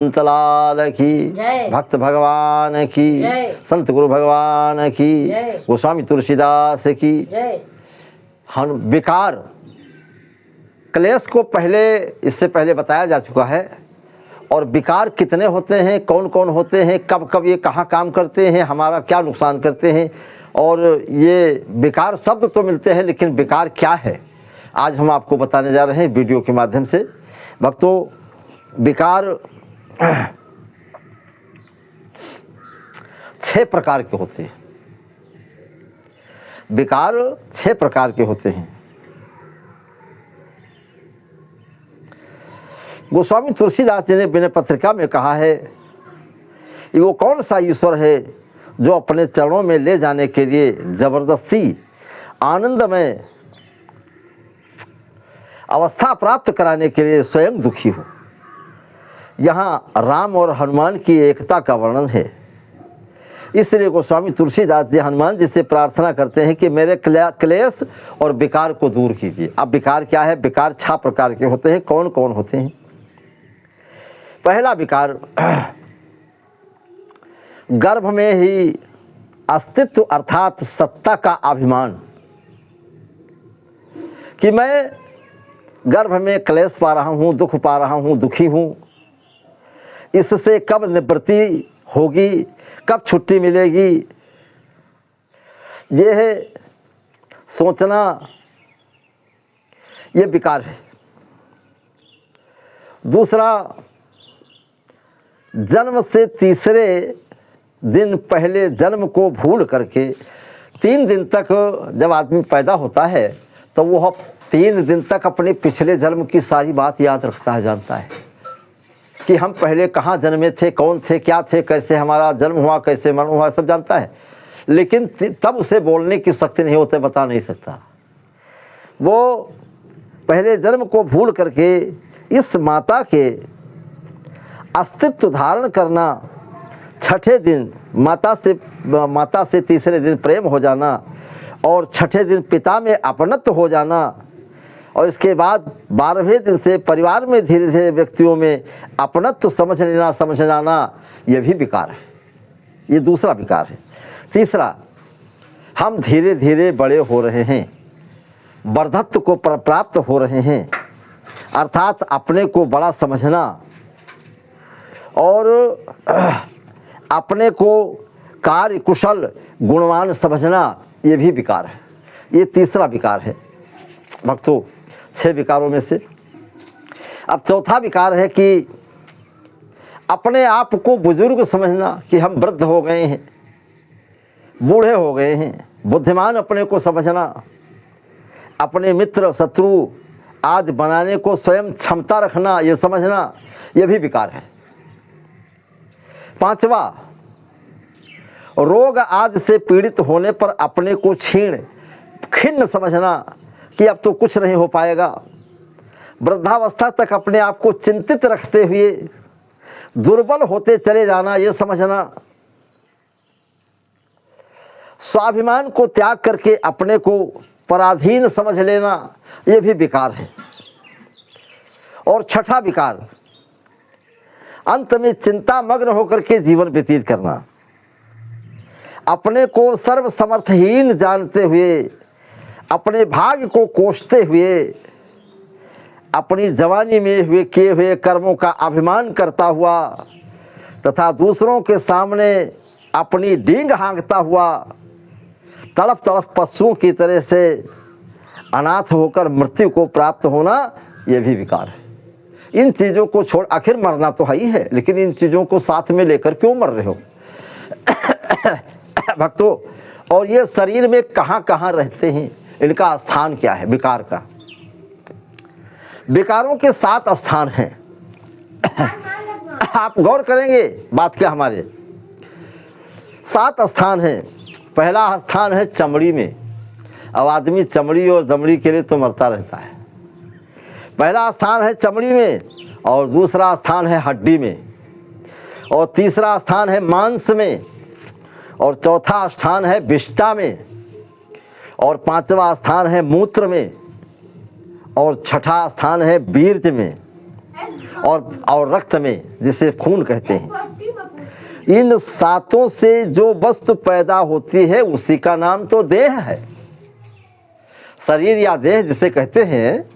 संतलाल की, भक्त भगवान की, संत गुरु भगवान की, गोस्वामी तुलसीदास की। हम विकार क्लेश को इससे पहले बताया जा चुका है, और विकार कितने होते हैं, कौन कौन होते हैं, कब कब ये कहाँ काम करते हैं, हमारा क्या नुकसान करते हैं, और ये विकार शब्द तो मिलते हैं लेकिन विकार क्या है, आज हम आपको बताने जा रहे हैं वीडियो के माध्यम से। भक्तों, विकार 6 प्रकार के होते हैं। विकार 6 प्रकार के होते हैं। गोस्वामी तुलसीदास जी ने विनय पत्रिका में कहा है कि वो कौन सा ईश्वर है जो अपने चरणों में ले जाने के लिए जबरदस्ती आनंदमय अवस्था प्राप्त कराने के लिए स्वयं दुखी हो। यहाँ राम और हनुमान की एकता का वर्णन है। इसलिए गोस्वामी तुलसीदास जी हनुमान जी से प्रार्थना करते हैं कि मेरे क्लेश और विकार को दूर कीजिए। अब विकार क्या है? विकार 6 प्रकार के होते हैं। कौन कौन होते हैं? पहला विकार, गर्भ में ही अस्तित्व अर्थात सत्ता का अभिमान, कि मैं गर्भ में क्लेश पा रहा हूँ, दुख पा रहा हूँ, दुखी हूँ, इससे कब निवृत्ति होगी, कब छुट्टी मिलेगी, ये है सोचना, ये विकार है। दूसरा, जन्म से तीसरे दिन पहले जन्म को भूल करके 3 दिन तक जब आदमी पैदा होता है तो वह 3 दिन तक अपने पिछले जन्म की सारी बात याद रखता है, जानता है कि हम पहले कहाँ जन्मे थे, कौन थे, क्या थे, कैसे हमारा जन्म हुआ, कैसे मरण हुआ, सब जानता है। लेकिन तब उसे बोलने की शक्ति नहीं होती, बता नहीं सकता। वो पहले जन्म को भूल करके इस माता के अस्तित्व धारण करना, छठे दिन माता से तीसरे दिन प्रेम हो जाना, और छठे दिन पिता में अपनत्व हो जाना, और इसके बाद 12वें दिन से परिवार में धीरे धीरे व्यक्तियों में अपनत्व समझ लेना, यह भी विकार है। ये दूसरा विकार है। तीसरा, हम धीरे धीरे बड़े हो रहे हैं, वर्धत्व को प्राप्त हो रहे हैं, अर्थात अपने को बड़ा समझना और अपने को कार्य कुशल गुणवान समझना, ये भी विकार है। ये तीसरा विकार है भक्तों, 6 विकारों में से। अब चौथा विकार है कि अपने आप को बुजुर्ग समझना, कि हम वृद्ध हो गए हैं, बूढ़े हो गए हैं, बुद्धिमान अपने को समझना, अपने मित्र शत्रु आदि बनाने को स्वयं क्षमता रखना, ये समझना, ये भी विकार है। 5वां, रोग आदि से पीड़ित होने पर अपने को खिन्न समझना कि अब तो कुछ नहीं हो पाएगा। वृद्धावस्था तक अपने आप को चिंतित रखते हुए दुर्बल होते चले जाना, ये समझना। स्वाभिमान को त्याग करके अपने को पराधीन समझ लेना, ये भी विकार है। और 6ठा विकार, अंत में चिंता मग्न होकर के जीवन व्यतीत करना, अपने को सर्वसमर्थहीन जानते हुए, अपने भाग्य को कोसते हुए, अपनी जवानी में किए हुए कर्मों का अभिमान करता हुआ तथा दूसरों के सामने अपनी डींग हाँकता हुआ तड़प तड़प पशुओं की तरह से अनाथ होकर मृत्यु को प्राप्त होना, यह भी विकार है। इन चीज़ों को छोड़, आखिर मरना तो है ही है, लेकिन इन चीज़ों को साथ में लेकर क्यों मर रहे हो भक्तों? और ये शरीर में कहाँ कहाँ रहते हैं, इनका स्थान क्या है? विकार का, विकारों के 7 स्थान हैं आप गौर करेंगे बात क्या, हमारे 7 स्थान हैं। पहला स्थान है चमड़ी में। अब आदमी चमड़ी और दमड़ी के लिए तो मरता रहता है। पहला स्थान है चमड़ी में, और दूसरा स्थान है हड्डी में, और तीसरा स्थान है मांस में, और चौथा स्थान है विष्ठा में, और 5वां स्थान है मूत्र में, और 6ठा स्थान है बीर्ज में, और रक्त में, जिसे खून कहते हैं। इन सातों से जो वस्तु पैदा होती है उसी का नाम तो देह है, शरीर या देह जिसे कहते हैं।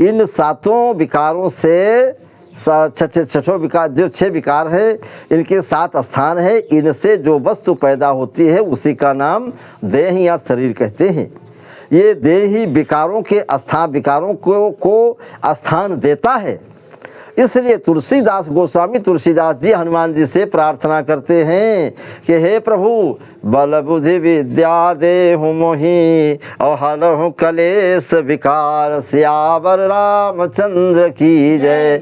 इन सातों विकारों से छठों विकार, जो 6 विकार है, इनके 7 स्थान है। इनसे जो वस्तु पैदा होती है उसी का नाम देह या शरीर कहते हैं। ये देह ही विकारों को स्थान देता है। इसलिए तुलसीदास, गोस्वामी तुलसीदास जी हनुमान जी से प्रार्थना करते हैं कि हे प्रभु, बल बुद्धि विद्या देहु मोहि, और हरहु कलेश विकार, सियावर रामचंद्र की जय।